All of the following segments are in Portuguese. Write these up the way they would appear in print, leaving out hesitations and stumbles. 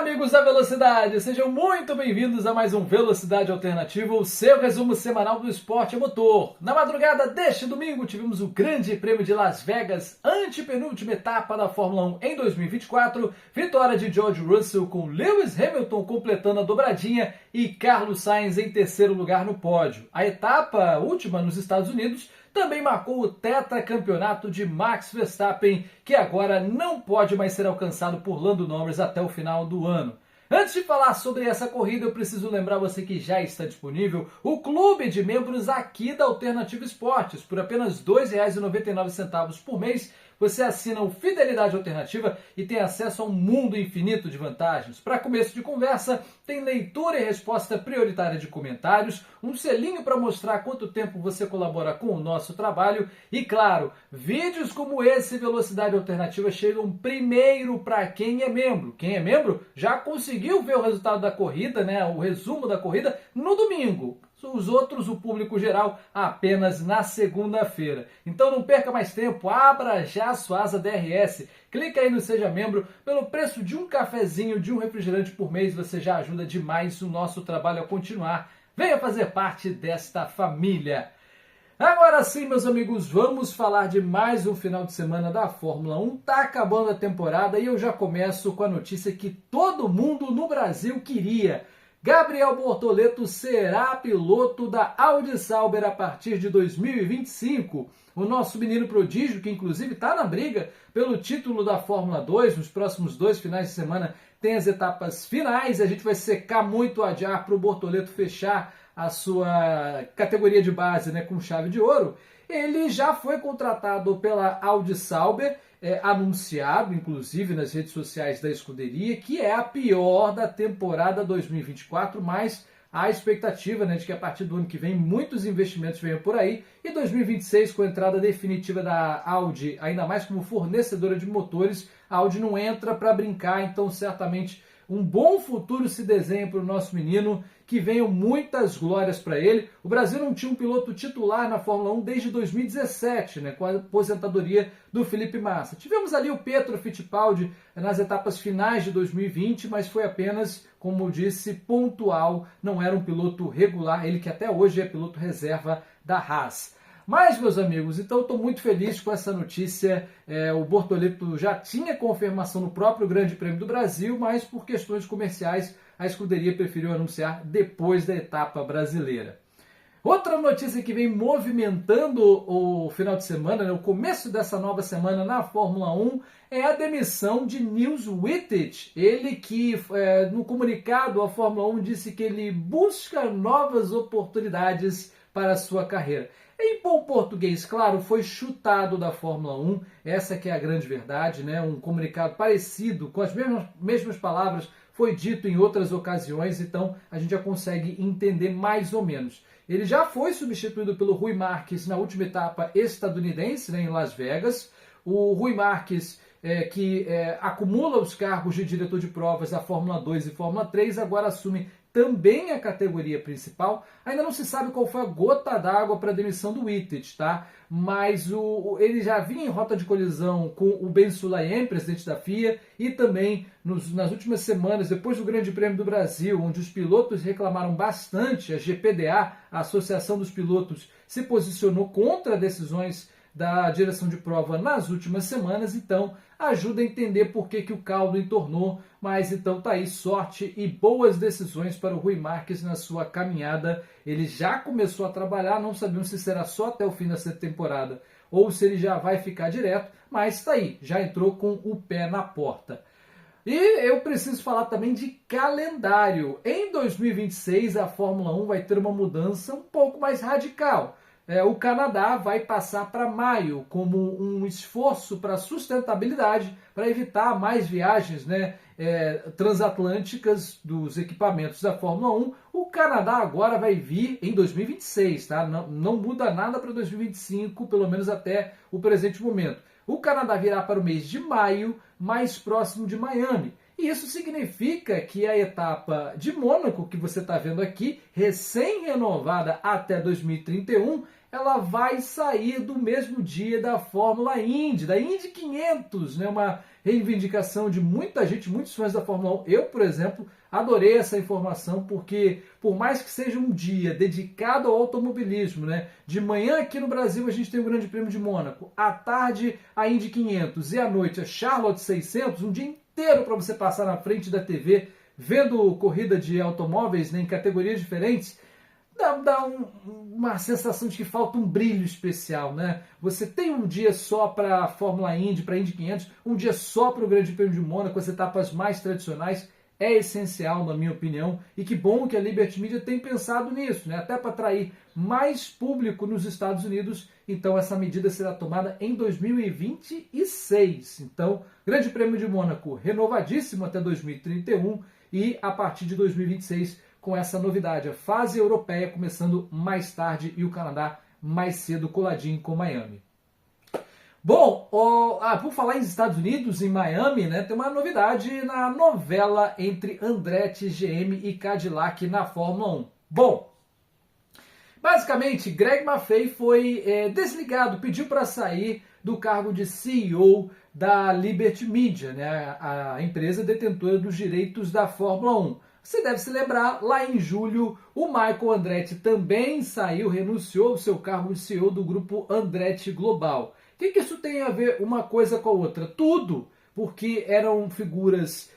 amigos da Velocidade, sejam muito bem-vindos a mais um Velocidade Alternativa, o seu resumo semanal do esporte a motor. Na madrugada deste domingo tivemos o Grande Prêmio de Las Vegas, antepenúltima etapa da Fórmula 1 em 2024, vitória de George Russell com Lewis Hamilton completando a dobradinha e Carlos Sainz em terceiro lugar no pódio. A etapa última nos Estados Unidos também marcou o tetracampeonato de Max Verstappen, que agora não pode mais ser alcançado por Lando Norris até o final do ano. Antes de falar sobre essa corrida, eu preciso lembrar você que já está disponível o clube de membros aqui da Alternativa Esportes. Por apenas R$ 2,99 por mês, você assina o Fidelidade Alternativa e tem acesso a um mundo infinito de vantagens. Para começo de conversa, tem leitura e resposta prioritária de comentários, um selinho para mostrar quanto tempo você colabora com o nosso trabalho e, claro, vídeos como esse Velocidade Alternativa chegam primeiro para quem é membro. Quem é membro já conseguiu ver o resultado da corrida, o resumo da corrida, no domingo. Os outros, o público geral, apenas na segunda-feira. Então não perca mais tempo, abra já a sua asa DRS, clica aí no Seja Membro, pelo preço de um cafezinho, de um refrigerante por mês, você já ajuda demais o nosso trabalho a continuar. Venha fazer parte desta família. Agora sim, meus amigos, vamos falar de mais um final de semana da Fórmula 1. Tá acabando a temporada e eu já começo com a notícia que todo mundo no Brasil queria. Gabriel Bortoleto será piloto da Audi Sauber a partir de 2025. O nosso menino prodígio, que inclusive está na briga pelo título da Fórmula 2, nos próximos 2 finais de semana tem as etapas finais. A gente vai secar muito o adiar para o Bortoleto fechar a sua categoria de base com chave de ouro. Ele já foi contratado pela Audi Sauber, anunciado inclusive nas redes sociais da escuderia, que é a pior da temporada 2024, mas há expectativa de que a partir do ano que vem muitos investimentos venham por aí, e 2026, com a entrada definitiva da Audi, ainda mais como fornecedora de motores, a Audi não entra para brincar, então certamente um bom futuro se desenha para o nosso menino, que venham muitas glórias para ele. O Brasil não tinha um piloto titular na Fórmula 1 desde 2017, com a aposentadoria do Felipe Massa. Tivemos ali o Pietro Fittipaldi nas etapas finais de 2020, mas foi apenas, como eu disse, pontual, não era um piloto regular, ele que até hoje é piloto reserva da Haas. Mas, meus amigos, então estou muito feliz com essa notícia. O Bortoleto já tinha confirmação no próprio Grande Prêmio do Brasil, mas por questões comerciais a escuderia preferiu anunciar depois da etapa brasileira. Outra notícia que vem movimentando o final de semana, o começo dessa nova semana na Fórmula 1, é a demissão de Niels Wittich. Ele que, no comunicado, a Fórmula 1 disse que ele busca novas oportunidades para a sua carreira. Em bom português, claro, foi chutado da Fórmula 1, essa que é a grande verdade, um comunicado parecido, com as mesmas palavras, foi dito em outras ocasiões, então a gente já consegue entender mais ou menos. Ele já foi substituído pelo Rui Marques na última etapa estadunidense, em Las Vegas. O Rui Marques, que acumula os cargos de diretor de provas da Fórmula 2 e Fórmula 3, agora assume também a categoria principal. Ainda não se sabe qual foi a gota d'água para a demissão do Wittich, mas ele já vinha em rota de colisão com o Ben Sulayem, presidente da FIA, e também nas últimas semanas, depois do Grande Prêmio do Brasil, onde os pilotos reclamaram bastante, a GPDA, a Associação dos Pilotos, se posicionou contra decisões da direção de prova nas últimas semanas, então ajuda a entender por que o caldo entornou, mas então tá aí, sorte e boas decisões para o Rui Marques na sua caminhada. Ele já começou a trabalhar, não sabemos se será só até o fim dessa temporada ou se ele já vai ficar direto, mas tá aí, já entrou com o pé na porta. E eu preciso falar também de calendário. Em 2026 a Fórmula 1 vai ter uma mudança um pouco mais radical. O Canadá vai passar para maio como um esforço para sustentabilidade, para evitar mais viagens transatlânticas dos equipamentos da Fórmula 1. O Canadá agora vai vir em 2026, não muda nada para 2025, pelo menos até o presente momento. O Canadá virá para o mês de maio, mais próximo de Miami. E isso significa que a etapa de Mônaco, que você está vendo aqui, recém-renovada até 2031, ela vai sair do mesmo dia da Fórmula Indy, da Indy 500, uma reivindicação de muita gente, muitos fãs da Fórmula 1. Eu, por exemplo, adorei essa informação, porque por mais que seja um dia dedicado ao automobilismo, né? De manhã aqui no Brasil a gente tem o Grande Prêmio de Mônaco, à tarde a Indy 500 e à noite a Charlotte 600, um dia inteiro para você passar na frente da TV vendo corrida de automóveis, né, em categorias diferentes, dá uma sensação de que falta um brilho especial, né? Você tem um dia só para a Fórmula Indy, para a Indy 500, um dia só para o Grande Prêmio de Mônaco, as etapas mais tradicionais. É essencial, na minha opinião, e que bom que a Liberty Media tem pensado nisso, né? Até para atrair mais público nos Estados Unidos. Então essa medida será tomada em 2026. Então, Grande Prêmio de Mônaco renovadíssimo até 2031 e a partir de 2026 com essa novidade, a fase europeia começando mais tarde e o Canadá mais cedo, coladinho com Miami. Bom, por falar em Estados Unidos, em Miami, né, tem uma novidade na novela entre Andretti, GM e Cadillac na Fórmula 1. Bom, basicamente, Greg Maffei foi desligado, pediu para sair do cargo de CEO da Liberty Media, né, a empresa detentora dos direitos da Fórmula 1. Você deve se lembrar, lá em julho, o Michael Andretti também saiu, renunciou ao seu cargo de CEO do grupo Andretti Global. O que isso tem a ver uma coisa com a outra? Tudo, porque eram figuras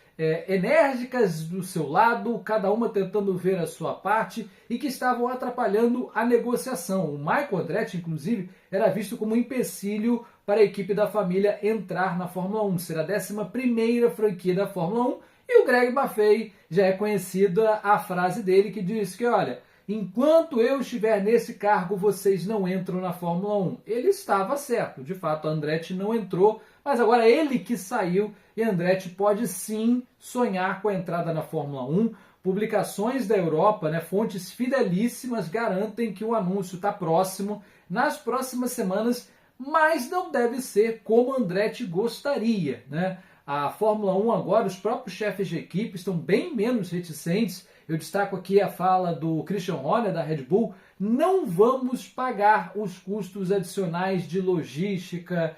enérgicas do seu lado, cada uma tentando ver a sua parte e que estavam atrapalhando a negociação. O Michael Andretti, inclusive, era visto como um empecilho para a equipe da família entrar na Fórmula 1. Será a 11ª franquia da Fórmula 1 e o Greg Maffei já é conhecida a frase dele que diz que, olha, enquanto eu estiver nesse cargo, vocês não entram na Fórmula 1. Ele estava certo, de fato, Andretti não entrou, mas agora ele que saiu e Andretti pode sim sonhar com a entrada na Fórmula 1. Publicações da Europa, né, fontes fidelíssimas, garantem que o anúncio está próximo, nas próximas semanas, mas não deve ser como Andretti gostaria, né? A Fórmula 1 agora, os próprios chefes de equipe estão bem menos reticentes. Eu destaco aqui a fala do Christian Horner, da Red Bull. Não vamos pagar os custos adicionais de logística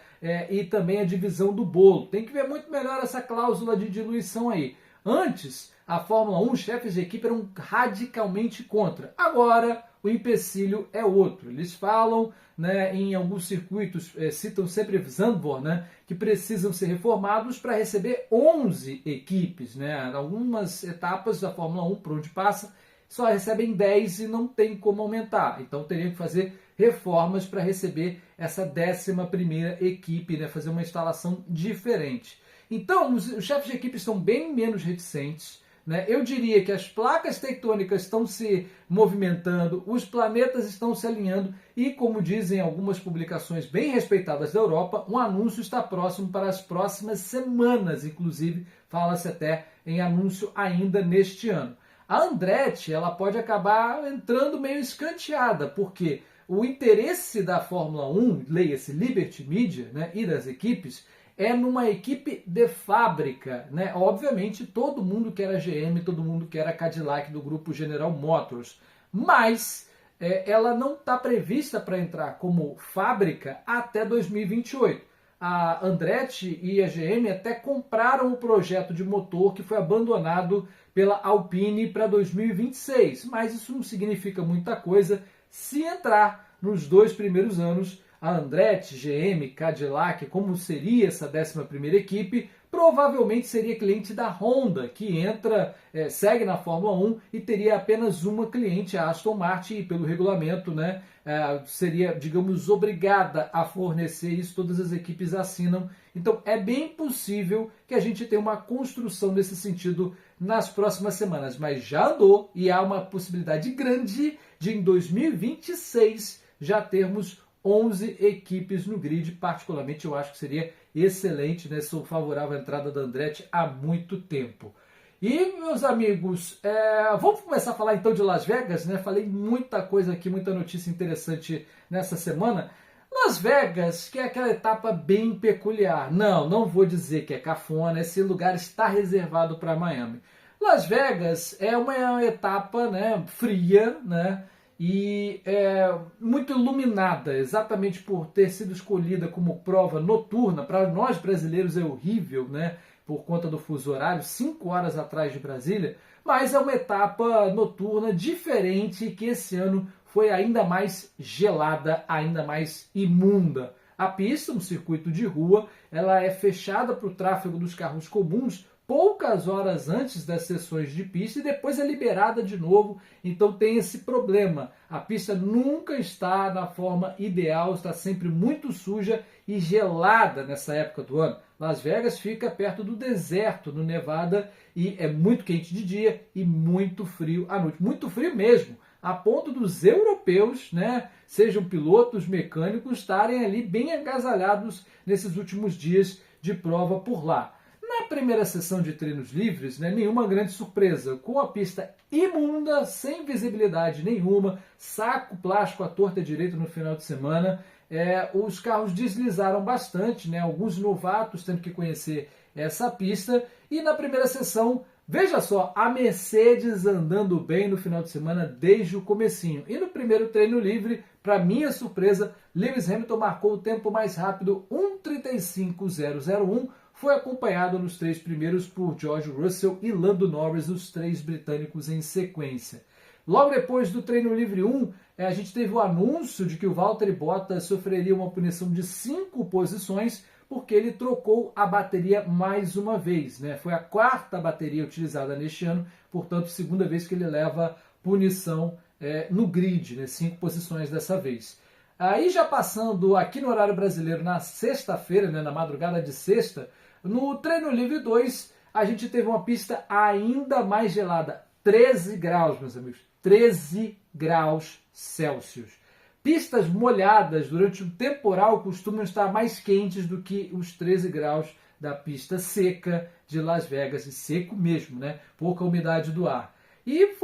e também a divisão do bolo. Tem que ver muito melhor essa cláusula de diluição aí. Antes, a Fórmula 1, os chefes de equipe eram radicalmente contra. Agora, o empecilho é outro. Eles falam, né, em alguns circuitos, citam sempre Zandvoort, né, que precisam ser reformados para receber 11 equipes. Né? Algumas etapas da Fórmula 1, por onde passa, só recebem 10 e não tem como aumentar. Então teriam que fazer reformas para receber essa 11ª equipe, né, fazer uma instalação diferente. Então os chefes de equipe estão bem menos reticentes. Né? Eu diria que as placas tectônicas estão se movimentando, os planetas estão se alinhando e, como dizem algumas publicações bem respeitadas da Europa, um anúncio está próximo para as próximas semanas, inclusive fala-se até em anúncio ainda neste ano. A Andretti ela pode acabar entrando meio escanteada, porque o interesse da Fórmula 1, leia-se Liberty Media, né, e das equipes, é numa equipe de fábrica, né? Obviamente todo mundo quer a GM, todo mundo quer a Cadillac do grupo General Motors, mas ela não está prevista para entrar como fábrica até 2028. A Andretti e a GM até compraram o projeto de motor que foi abandonado pela Alpine para 2026, mas isso não significa muita coisa se entrar nos 2 primeiros anos. A Andretti, GM, Cadillac, como seria essa 11ª equipe, provavelmente seria cliente da Honda, que segue na Fórmula 1 e teria apenas uma cliente, a Aston Martin, e pelo regulamento, né, seria, digamos, obrigada a fornecer isso, todas as equipes assinam. Então é bem possível que a gente tenha uma construção nesse sentido nas próximas semanas, mas já andou e há uma possibilidade grande de em 2026 já termos 11 equipes no grid. Particularmente eu acho que seria excelente, né? Sou favorável à entrada da Andretti há muito tempo. E, meus amigos, vamos começar a falar então de Las Vegas, né? Falei muita coisa aqui, muita notícia interessante nessa semana. Las Vegas, que é aquela etapa bem peculiar. Não vou dizer que é cafona, esse lugar está reservado para Miami. Las Vegas é uma etapa, né, fria, né? e muito iluminada, exatamente por ter sido escolhida como prova noturna. Para nós brasileiros é horrível, né? Por conta do fuso horário, 5 horas atrás de Brasília, mas é uma etapa noturna diferente que esse ano foi ainda mais gelada, ainda mais imunda. A pista, um circuito de rua, ela é fechada para o tráfego dos carros comuns poucas horas antes das sessões de pista e depois é liberada de novo, então tem esse problema. A pista nunca está na forma ideal, está sempre muito suja e gelada nessa época do ano. Las Vegas fica perto do deserto, no Nevada, e é muito quente de dia e muito frio à noite. Muito frio mesmo, a ponto dos europeus, né, sejam pilotos, mecânicos, estarem ali bem agasalhados nesses últimos dias de prova por lá. Na primeira sessão de treinos livres, né, nenhuma grande surpresa, com a pista imunda, sem visibilidade nenhuma, saco plástico à torta e direito no final de semana, os carros deslizaram bastante, né, alguns novatos tendo que conhecer essa pista, e na primeira sessão, veja só, a Mercedes andando bem no final de semana desde o comecinho. E no primeiro treino livre, para minha surpresa, Lewis Hamilton marcou o tempo mais rápido, 1:35.001, foi acompanhado nos 3 primeiros por George Russell e Lando Norris, os 3 britânicos em sequência. Logo depois do treino livre 1, a gente teve o anúncio de que o Valtteri Bottas sofreria uma punição de 5 posições porque ele trocou a bateria mais uma vez, né? Foi a 4ª bateria utilizada neste ano, portanto, segunda vez que ele leva punição no grid, né? 5 posições dessa vez. Aí já passando aqui no horário brasileiro, na sexta-feira, né? Na madrugada de sexta, no treino livre 2, a gente teve uma pista ainda mais gelada, 13 graus, meus amigos, 13 graus Celsius. Pistas molhadas durante o temporal costumam estar mais quentes do que os 13 graus da pista seca de Las Vegas, e seco mesmo, né? Pouca umidade do ar. E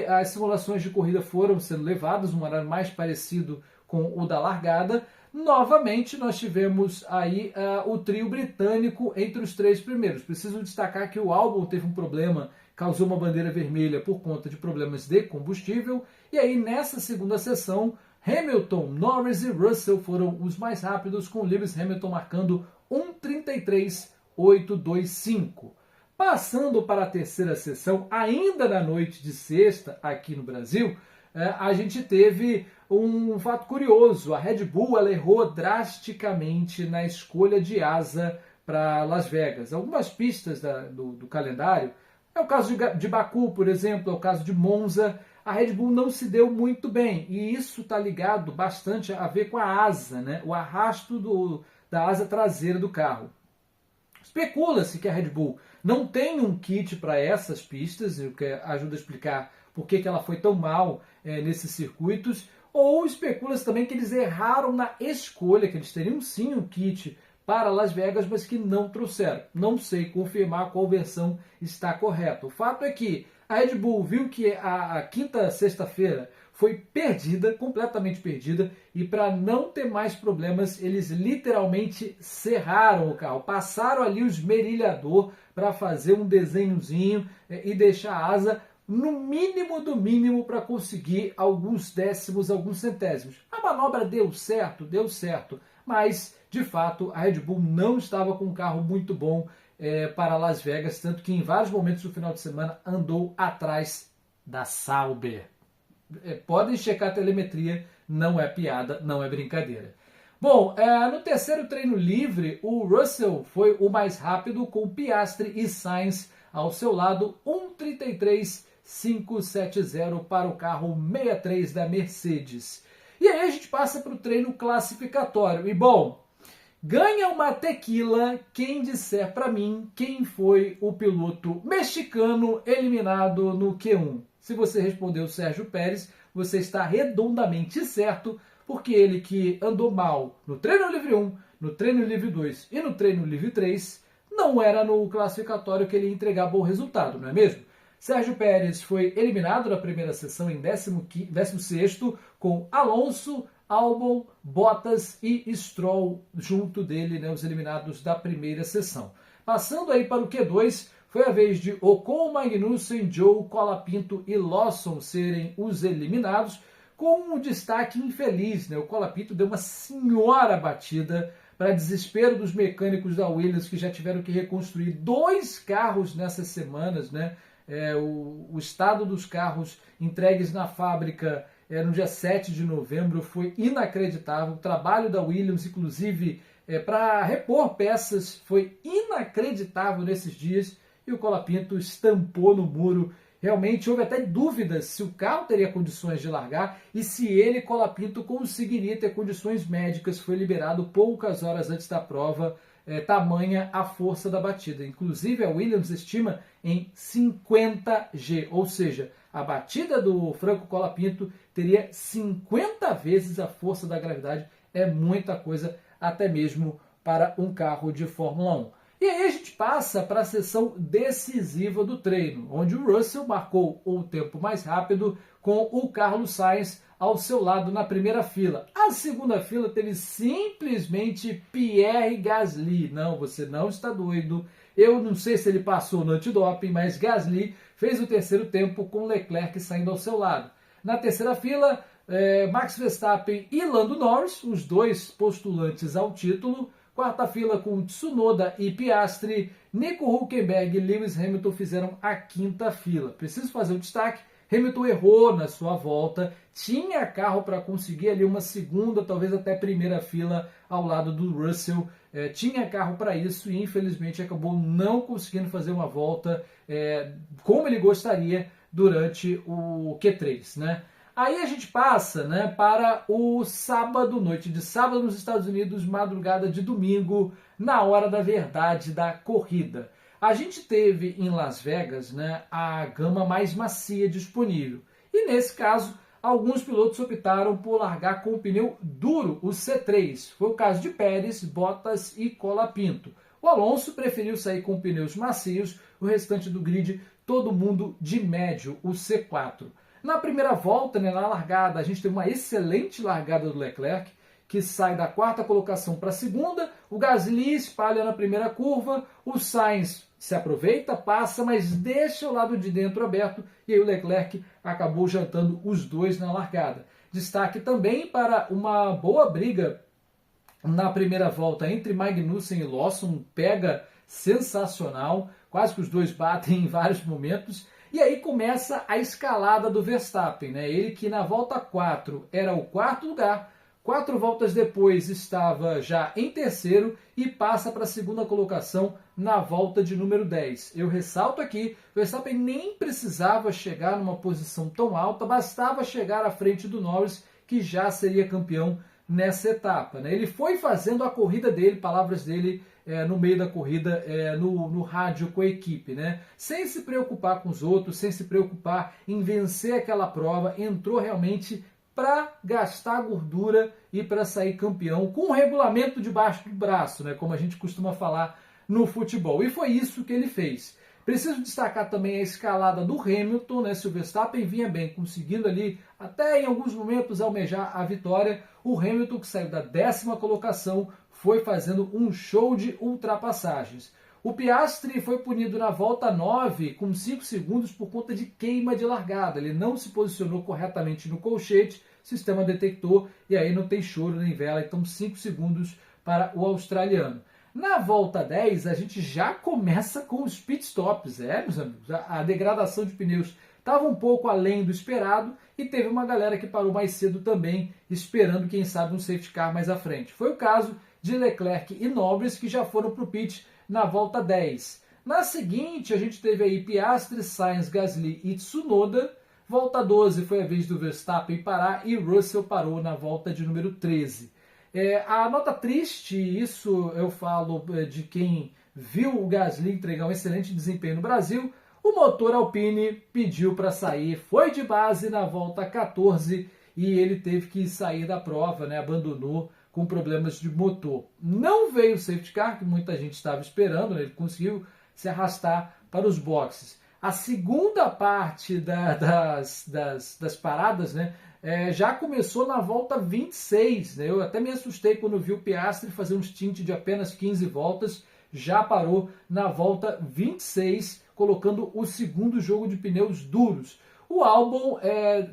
as simulações de corrida foram sendo levadas num horário mais parecido com o da largada. Novamente, nós tivemos aí o trio britânico entre os 3 primeiros. Preciso destacar que o Albon teve um problema, causou uma bandeira vermelha por conta de problemas de combustível. E aí, nessa segunda sessão, Hamilton, Norris e Russell foram os mais rápidos, com Lewis Hamilton marcando 1:33.825. Passando para a terceira sessão, ainda na noite de sexta, aqui no Brasil, a gente teve um fato curioso. A Red Bull ela errou drasticamente na escolha de asa para Las Vegas. Algumas pistas do calendário, é o caso de Baku, por exemplo, é o caso de Monza, a Red Bull não se deu muito bem, e isso está ligado bastante a ver com a asa, né? O arrasto da asa traseira do carro. Especula-se que a Red Bull não tem um kit para essas pistas, o que ajuda a explicar por que ela foi tão mal nesses circuitos, ou especula-se também que eles erraram na escolha, que eles teriam sim um kit para Las Vegas, mas que não trouxeram. Não sei confirmar qual versão está correta. O fato é que a Red Bull viu que a quinta sexta-feira foi perdida, completamente perdida, e para não ter mais problemas, eles literalmente serraram o carro, passaram ali o esmerilhador para fazer um desenhozinho e deixar a asa no mínimo do mínimo para conseguir alguns décimos, alguns centésimos. A manobra deu certo, mas de fato a Red Bull não estava com um carro muito bom para Las Vegas, tanto que em vários momentos do final de semana andou atrás da Sauber. Podem checar a telemetria, não é piada, não é brincadeira. Bom, no terceiro treino livre, o Russell foi o mais rápido, com Piastri e Sainz ao seu lado, 1:33.570 para o carro 63 da Mercedes. E aí a gente passa para o treino classificatório. E bom, ganha uma tequila quem disser para mim quem foi o piloto mexicano eliminado no Q1. Se você respondeu Sérgio Pérez, você está redondamente certo, porque ele que andou mal no treino livre 1, no treino livre 2 e no treino livre 3, não era no classificatório que ele ia entregar bom resultado, não é mesmo? Sérgio Pérez foi eliminado na primeira sessão em 16º, com Alonso, Albon, Bottas e Stroll junto dele, né, os eliminados da primeira sessão. Passando aí para o Q2, foi a vez de Ocon, Magnussen, Zhou, Colapinto e Lawson serem os eliminados, com um destaque infeliz, né? O Colapinto deu uma senhora batida, para desespero dos mecânicos da Williams, que já tiveram que reconstruir 2 carros nessas semanas, né? O estado dos carros entregues na fábrica no dia 7 de novembro foi inacreditável. O trabalho da Williams, inclusive, para repor peças, foi inacreditável nesses dias, e o Colapinto estampou no muro. Realmente houve até dúvidas se o carro teria condições de largar e se ele, Colapinto, conseguiria ter condições médicas. Foi liberado poucas horas antes da prova, tamanha a força da batida. Inclusive a Williams estima em 50G, ou seja, a batida do Franco Colapinto teria 50 vezes a força da gravidade. É muita coisa, até mesmo para um carro de Fórmula 1. E aí a gente passa para a sessão decisiva do treino, onde o Russell marcou o tempo mais rápido com o Carlos Sainz ao seu lado na primeira fila. A segunda fila teve simplesmente Pierre Gasly. Não, você não está doido. Eu não sei se ele passou no antidoping, mas Gasly fez o terceiro tempo com Leclerc saindo ao seu lado. Na terceira fila, Max Verstappen e Lando Norris, os dois postulantes ao título. Quarta fila com Tsunoda e Piastri, Nico Hülkenberg e Lewis Hamilton fizeram a quinta fila. Preciso fazer um destaque, Hamilton errou na sua volta, tinha carro para conseguir ali uma segunda, talvez até primeira fila ao lado do Russell, tinha carro para isso e infelizmente acabou não conseguindo fazer uma volta como ele gostaria durante o Q3, né? Aí a gente passa, né, para o sábado, noite de sábado nos Estados Unidos, madrugada de domingo, na hora da verdade da corrida. A gente teve em Las Vegas, né, a gama mais macia disponível. E nesse caso, alguns pilotos optaram por largar com o pneu duro, o C3. Foi o caso de Pérez, Bottas e Colapinto. O Alonso preferiu sair com pneus macios, o restante do grid, todo mundo de médio, o C4. Na primeira volta, né, na largada, a gente teve uma excelente largada do Leclerc, que sai da quarta colocação para a segunda, o Gasly espalha na primeira curva, o Sainz se aproveita, passa, mas deixa o lado de dentro aberto, e aí o Leclerc acabou jantando os dois na largada. Destaque também para uma boa briga na primeira volta entre Magnussen e Lawson, pega sensacional, quase que os dois batem em vários momentos. E aí começa a escalada do Verstappen, né? Ele que na volta 4 era o quarto lugar, 4 voltas depois estava já em terceiro e passa para a segunda colocação na volta de número 10. Eu ressalto aqui, o Verstappen nem precisava chegar numa posição tão alta, bastava chegar à frente do Norris, que já seria campeão nessa etapa, né? Ele foi fazendo a corrida dele, palavras dele, no meio da corrida, no rádio com a equipe, né? Sem se preocupar com os outros, sem se preocupar em vencer aquela prova, entrou realmente para gastar gordura e para sair campeão, com o regulamento debaixo do braço, né? Como a gente costuma falar no futebol. E foi isso que ele fez. Preciso destacar também a escalada do Hamilton, né? Se o Verstappen vinha bem, conseguindo ali, até em alguns momentos, almejar a vitória, o Hamilton, que saiu da 10ª colocação, foi fazendo um show de ultrapassagens. O Piastri foi punido na volta 9 com 5 segundos por conta de queima de largada. Ele não se posicionou corretamente no colchete, o sistema detectou e aí não tem choro nem vela, então 5 segundos para o australiano. Na volta 10 a gente já começa com os pitstops, meus amigos. A degradação de pneus estava um pouco além do esperado e teve uma galera que parou mais cedo também, esperando, quem sabe, um safety car mais à frente. Foi o caso de Leclerc e Norris, que já foram para o pit na volta 10. Na seguinte, a gente teve aí Piastri, Sainz, Gasly e Tsunoda. Volta 12 foi a vez do Verstappen parar e Russell parou na volta de número 13. A nota triste, isso eu falo de quem viu o Gasly entregar um excelente desempenho no Brasil, o motor Alpine pediu para sair, foi de base na volta 14 e ele teve que sair da prova, né, abandonou com problemas de motor. Não veio o safety car, que muita gente estava esperando, né? Ele conseguiu se arrastar para os boxes. A segunda parte das paradas, né, já começou na volta 26. Né? Eu até me assustei quando vi o Piastri fazer um stint de apenas 15 voltas, já parou na volta 26, colocando o segundo jogo de pneus duros. O Albon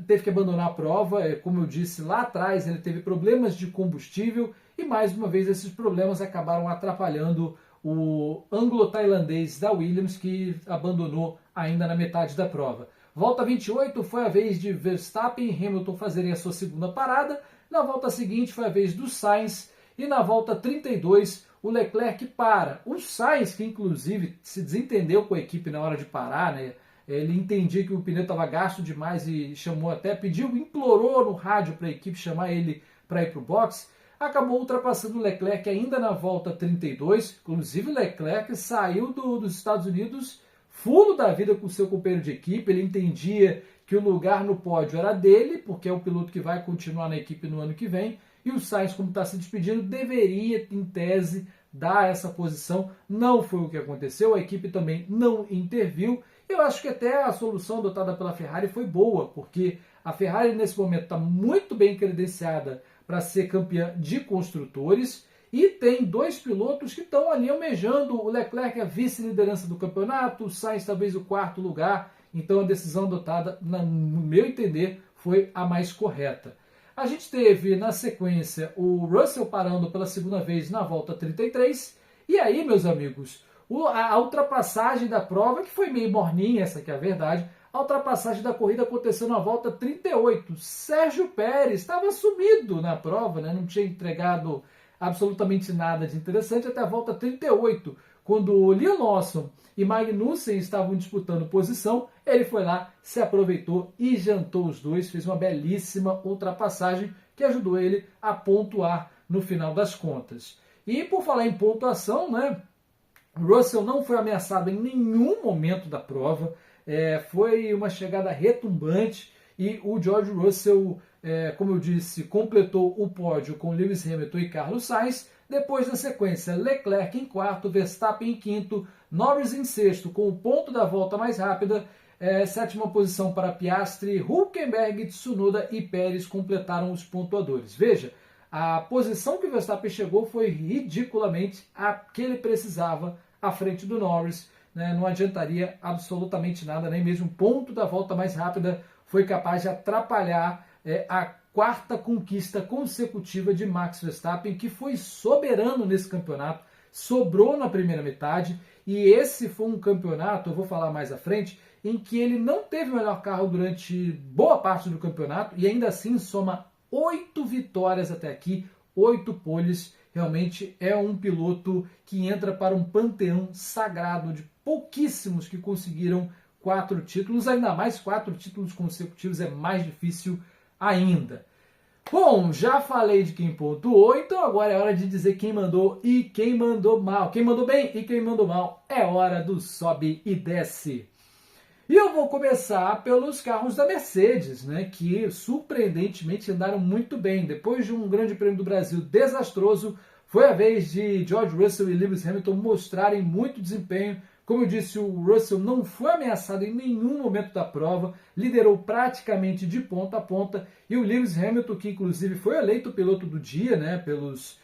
teve que abandonar a prova, como eu disse lá atrás, ele teve problemas de combustível e mais uma vez esses problemas acabaram atrapalhando o anglo-tailandês da Williams, que abandonou ainda na metade da prova. Volta 28 foi a vez de Verstappen e Hamilton fazerem a sua segunda parada, na volta seguinte foi a vez do Sainz e na volta 32 o Leclerc para. O Sainz, que inclusive se desentendeu com a equipe na hora de parar, né? Ele entendia que o pneu estava gasto demais e chamou até, implorou no rádio para a equipe chamar ele para ir para o box. Acabou ultrapassando o Leclerc ainda na volta 32. Inclusive o Leclerc saiu dos Estados Unidos fulo da vida com o seu companheiro de equipe. Ele entendia que o lugar no pódio era dele, porque é o piloto que vai continuar na equipe no ano que vem. E o Sainz, como está se despedindo, deveria, em tese, dar essa posição. Não foi o que aconteceu, a equipe também não interviu. Eu acho que até a solução adotada pela Ferrari foi boa, porque a Ferrari nesse momento está muito bem credenciada para ser campeã de construtores e tem dois pilotos que estão ali almejando. O Leclerc a vice-liderança do campeonato, o Sainz talvez o quarto lugar. Então a decisão adotada, no meu entender, foi a mais correta. A gente teve na sequência o Russell parando pela segunda vez na volta 33. E aí, meus amigos, a ultrapassagem da prova, que foi meio morninha, essa aqui é a verdade, a ultrapassagem da corrida aconteceu na volta 38. Sérgio Pérez estava sumido na prova, né? Não tinha entregado absolutamente nada de interessante até a volta 38. Quando o Liam Lawson e Magnussen estavam disputando posição, ele foi lá, se aproveitou e jantou os dois, fez uma belíssima ultrapassagem que ajudou ele a pontuar no final das contas. E por falar em pontuação, né? Russell não foi ameaçado em nenhum momento da prova, foi uma chegada retumbante e o George Russell, como eu disse, completou o pódio com Lewis Hamilton e Carlos Sainz. Depois, na sequência, Leclerc em quarto, Verstappen em quinto, Norris em sexto, com o ponto da volta mais rápida. Sétima posição para Piastri, Hülkenberg, Tsunoda e Pérez completaram os pontuadores. Veja, a posição que o Verstappen chegou foi ridiculamente a que ele precisava à frente do Norris. Né? Não adiantaria absolutamente nada, nem mesmo o ponto da volta mais rápida foi capaz de atrapalhar a quarta conquista consecutiva de Max Verstappen, que foi soberano nesse campeonato, sobrou na primeira metade, e esse foi um campeonato, eu vou falar mais à frente, em que ele não teve o melhor carro durante boa parte do campeonato, e ainda assim soma 8 vitórias até aqui, 8 poles. Realmente é um piloto que entra para um panteão sagrado de pouquíssimos que conseguiram 4 títulos, ainda mais 4 títulos consecutivos é mais difícil ainda. Bom, já falei de quem pontuou, então agora é hora de dizer quem mandou e quem mandou mal. Quem mandou bem e quem mandou mal. É hora do sobe e desce. E eu vou começar pelos carros da Mercedes, né, que surpreendentemente andaram muito bem. Depois de um Grande Prêmio do Brasil desastroso, foi a vez de George Russell e Lewis Hamilton mostrarem muito desempenho. Como eu disse, o Russell não foi ameaçado em nenhum momento da prova, liderou praticamente de ponta a ponta, e o Lewis Hamilton, que inclusive foi eleito piloto do dia, né, pelos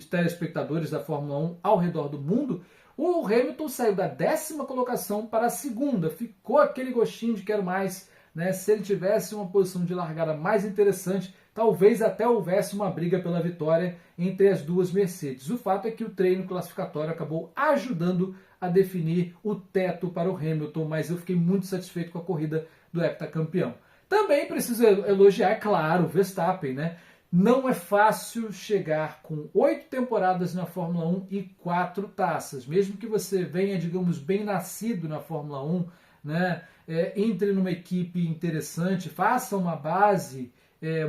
telespectadores da Fórmula 1 ao redor do mundo, o Hamilton saiu da 10ª colocação para a 2ª, ficou aquele gostinho de quero mais, né? Se ele tivesse uma posição de largada mais interessante, talvez até houvesse uma briga pela vitória entre as duas Mercedes. O fato é que o treino classificatório acabou ajudando a definir o teto para o Hamilton, mas eu fiquei muito satisfeito com a corrida do heptacampeão. Também preciso elogiar, claro, o Verstappen, né? Não é fácil chegar com 8 temporadas na Fórmula 1 e 4 taças. Mesmo que você venha, digamos, bem nascido na Fórmula 1, né? Entre numa equipe interessante, faça uma base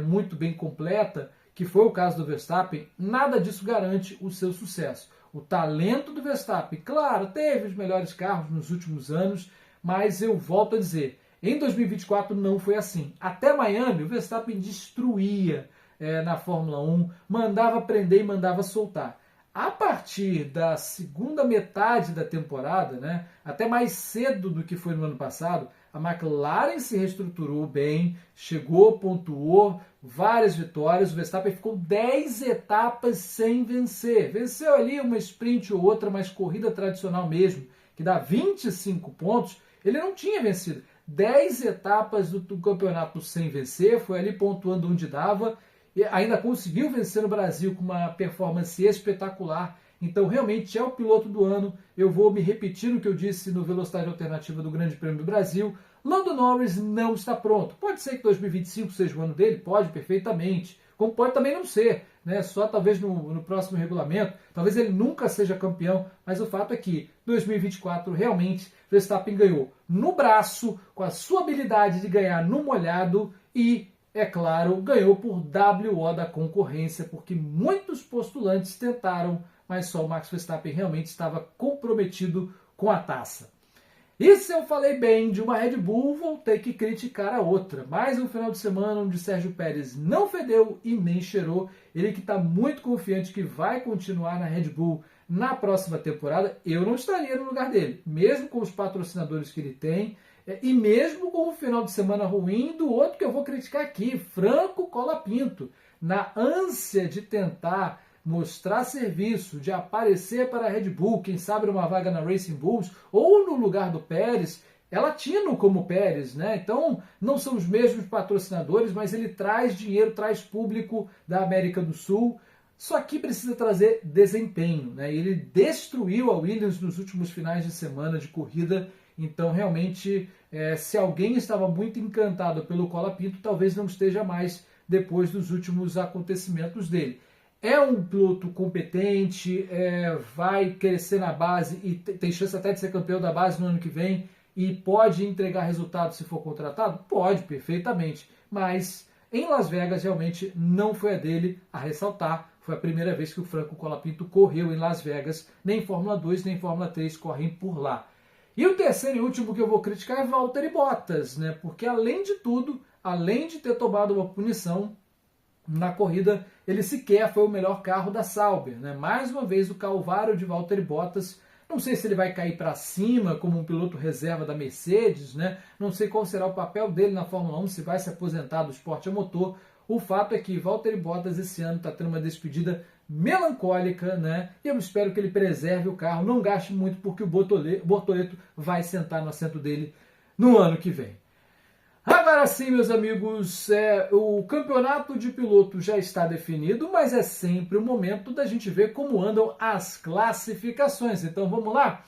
muito bem completa, que foi o caso do Verstappen, nada disso garante o seu sucesso. O talento do Verstappen, claro, teve os melhores carros nos últimos anos, mas eu volto a dizer, em 2024 não foi assim. Até Miami, o Verstappen destruía na Fórmula 1, mandava prender e mandava soltar. A partir da segunda metade da temporada, né, até mais cedo do que foi no ano passado, a McLaren se reestruturou bem, chegou, pontuou, várias vitórias. O Verstappen ficou 10 etapas sem vencer. Venceu ali uma sprint ou outra, mas corrida tradicional mesmo, que dá 25 pontos, ele não tinha vencido. 10 etapas do campeonato sem vencer, foi ali pontuando onde dava, e ainda conseguiu vencer no Brasil com uma performance espetacular. Então, realmente é o piloto do ano. Eu vou me repetir no que eu disse no Velocidade Alternativa do Grande Prêmio do Brasil. Lando Norris não está pronto. Pode ser que 2025 seja o ano dele? Pode, perfeitamente. Como pode também não ser, né? Só talvez no próximo regulamento. Talvez ele nunca seja campeão, mas o fato é que 2024 realmente Verstappen ganhou no braço, com a sua habilidade de ganhar no molhado e, é claro, ganhou por WO da concorrência, porque muitos postulantes tentaram, mas só o Max Verstappen realmente estava comprometido com a taça. E se eu falei bem de uma Red Bull, vou ter que criticar a outra. Mais um final de semana onde Sérgio Pérez não fedeu e nem cheirou. Ele que está muito confiante que vai continuar na Red Bull na próxima temporada. Eu não estaria no lugar dele, mesmo com os patrocinadores que ele tem. E mesmo com o final de semana ruim do outro que eu vou criticar aqui, Franco Colapinto, na ânsia de tentar mostrar serviço, de aparecer para a Red Bull, quem sabe uma vaga na Racing Bulls, ou no lugar do Pérez, é latino como Pérez, né? Então não são os mesmos patrocinadores, mas ele traz dinheiro, traz público da América do Sul. Só que precisa trazer desempenho, né? Ele destruiu a Williams nos últimos finais de semana de corrida. Então, realmente, se alguém estava muito encantado pelo Colapinto, talvez não esteja mais depois dos últimos acontecimentos dele. É um piloto competente, vai crescer na base e tem chance até de ser campeão da base no ano que vem e pode entregar resultado se for contratado? Pode, perfeitamente. Mas em Las Vegas realmente não foi a dele, a ressaltar. Foi a primeira vez que o Franco Colapinto correu em Las Vegas. Nem Fórmula 2, nem Fórmula 3 correm por lá. E o terceiro e último que eu vou criticar é Valtteri Bottas, né? Porque além de tudo, além de ter tomado uma punição na corrida, ele sequer foi o melhor carro da Sauber, né? Mais uma vez o calvário de Valtteri Bottas. Não sei se ele vai cair para cima como um piloto reserva da Mercedes, né? Não sei qual será o papel dele na Fórmula 1, se vai se aposentar do esporte a motor. O fato é que Valtteri Bottas esse ano está tendo uma despedida melancólica, né? E eu espero que ele preserve o carro, não gaste muito, porque o Bortoleto vai sentar no assento dele no ano que vem. Agora sim, meus amigos, o campeonato de piloto já está definido, mas é sempre o momento da gente ver como andam as classificações. Então vamos lá?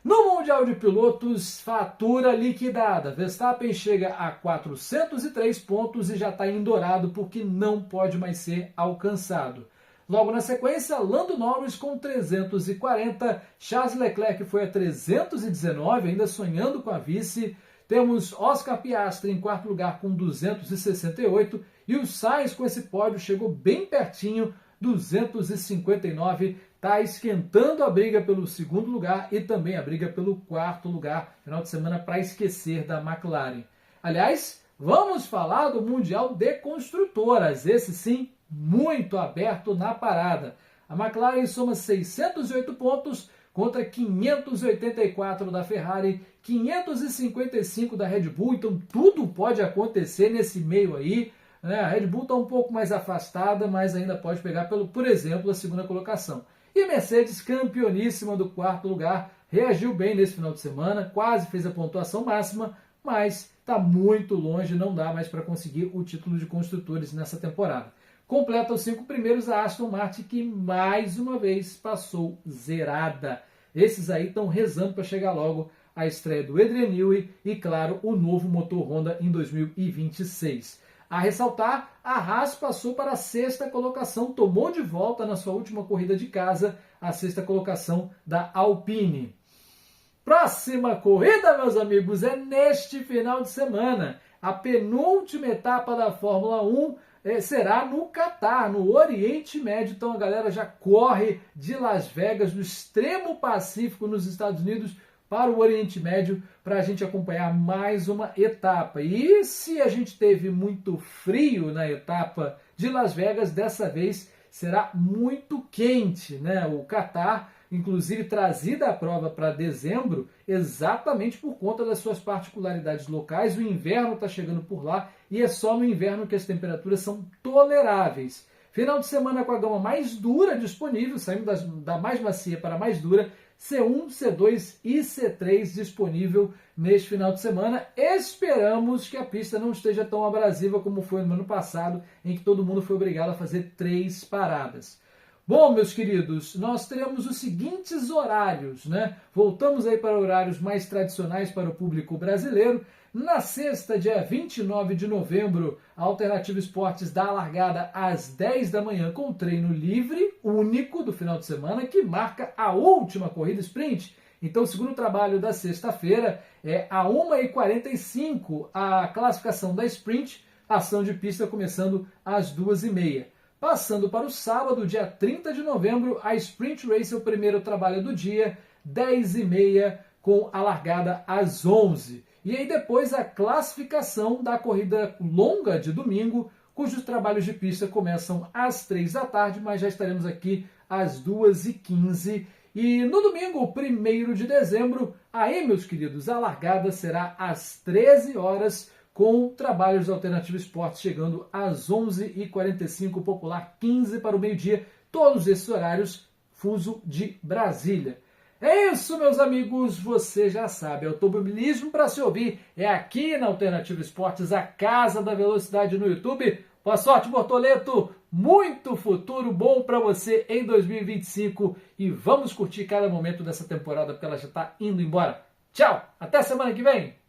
No Mundial de Pilotos, fatura liquidada. Verstappen chega a 403 pontos e já está em dourado porque não pode mais ser alcançado. Logo na sequência, Lando Norris com 340, Charles Leclerc foi a 319, ainda sonhando com a vice. Temos Oscar Piastri em quarto lugar com 268 e o Sainz com esse pódio chegou bem pertinho, 259, está esquentando a briga pelo segundo lugar e também a briga pelo quarto lugar, final de semana para esquecer da McLaren. Aliás, vamos falar do Mundial de Construtoras, esse sim, muito aberto na parada. A McLaren soma 608 pontos contra 584 da Ferrari, 555 da Red Bull, então tudo pode acontecer nesse meio aí, né? A Red Bull está um pouco mais afastada, mas ainda pode pegar, por exemplo, a segunda colocação. E a Mercedes, campeoníssima do quarto lugar, reagiu bem nesse final de semana, quase fez a pontuação máxima, mas está muito longe, não dá mais para conseguir o título de construtores nessa temporada. Completa os 5 primeiros a Aston Martin, que mais uma vez passou zerada. Esses aí estão rezando para chegar logo a estreia do Adrian Newey e, claro, o novo motor Honda em 2026. A ressaltar, a Haas passou para a 6ª colocação, tomou de volta na sua última corrida de casa a 6ª colocação da Alpine. Próxima corrida, meus amigos, é neste final de semana. A penúltima etapa da Fórmula 1 será no Catar, no Oriente Médio. Então a galera já corre de Las Vegas, do extremo Pacífico nos Estados Unidos, para o Oriente Médio, para a gente acompanhar mais uma etapa. E se a gente teve muito frio na etapa de Las Vegas, dessa vez será muito quente, né? O Catar, inclusive, trazida a prova para dezembro, exatamente por conta das suas particularidades locais. O inverno está chegando por lá e é só no inverno que as temperaturas são toleráveis. Final de semana com a gama mais dura disponível, saindo da mais macia para a mais dura, C1, C2 e C3 disponível neste final de semana. Esperamos que a pista não esteja tão abrasiva como foi no ano passado, em que todo mundo foi obrigado a fazer 3 paradas. Bom, meus queridos, nós teremos os seguintes horários, né? Voltamos aí para horários mais tradicionais para o público brasileiro. Na sexta, dia 29 de novembro, a Alternativa Esportes dá a largada às 10 da manhã com treino livre, único do final de semana, que marca a última corrida sprint. Então, o segundo trabalho da sexta-feira é a 1h45 a classificação da sprint, ação de pista começando às 2h30. Passando para o sábado, dia 30 de novembro, a Sprint Race é o primeiro trabalho do dia, 10h30, com a largada às 11h. E aí depois a classificação da corrida longa de domingo, cujos trabalhos de pista começam às 3 da tarde, mas já estaremos aqui às 2h15. E no domingo, 1º de dezembro, aí, meus queridos, a largada será às 13 horas, com trabalhos da Alternativa Esportes chegando às 11h45, popular 15 para o meio-dia, todos esses horários, fuso de Brasília. É isso, meus amigos, você já sabe, automobilismo para se ouvir é aqui na Alternativa Esportes, a casa da velocidade no YouTube. Boa sorte, Bortoleto, muito futuro bom para você em 2025 e vamos curtir cada momento dessa temporada porque ela já está indo embora. Tchau, até semana que vem!